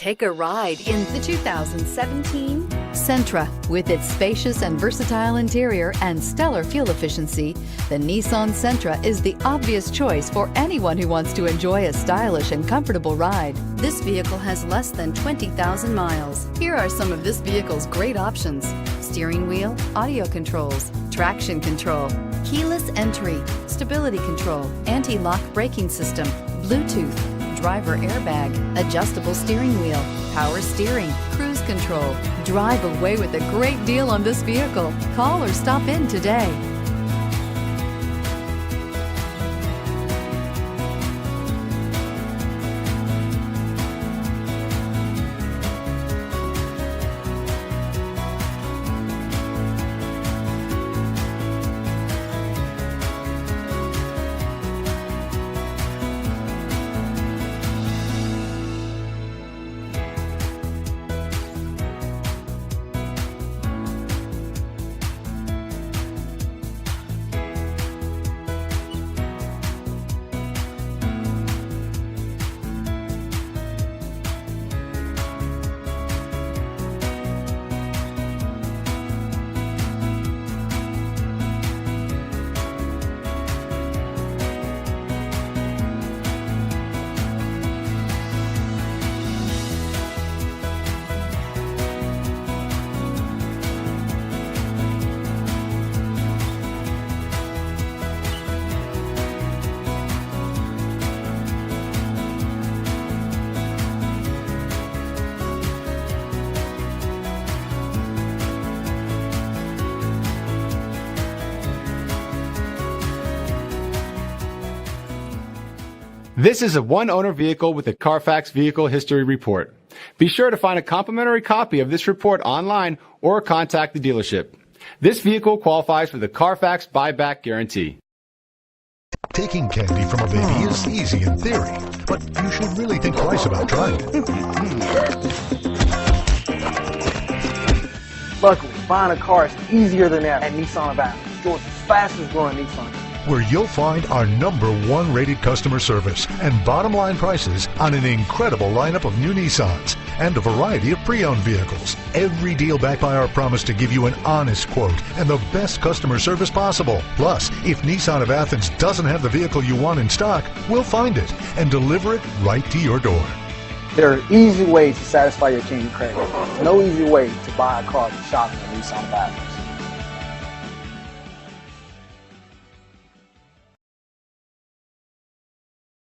Take a ride in the 2017 Sentra. With its spacious and versatile interior and stellar fuel efficiency, the Nissan Sentra is the obvious choice for anyone who wants to enjoy a stylish and comfortable ride. This vehicle has less than 20,000 miles. Here are some of this vehicle's great options: steering wheel audio controls, traction control, keyless entry, stability control, anti-lock braking system, Bluetooth, driver airbag, adjustable steering wheel, power steering, cruise control. Drive away with a great deal on this vehicle. Call or stop in today. This is a one-owner vehicle with a Carfax Vehicle History Report. Be sure to find a complimentary copy of this report online or contact the dealership. This vehicle qualifies for the Carfax Buyback Guarantee. Taking candy from a baby is easy in theory, but you should really think twice about trying it. Luckily, buying a car is easier than ever at Nissan of Athens, Georgia's fastest growing Nissan, where you'll find our #1 rated customer service and bottom line prices on an incredible lineup of new Nissans and a variety of pre-owned vehicles. Every deal backed by our promise to give you an honest quote and the best customer service possible. Plus, if Nissan of Athens doesn't have the vehicle you want in stock, we'll find it and deliver it right to your door. There are easy ways to satisfy your king credit. No easy way to buy a car than shopping at Nissan of Athens.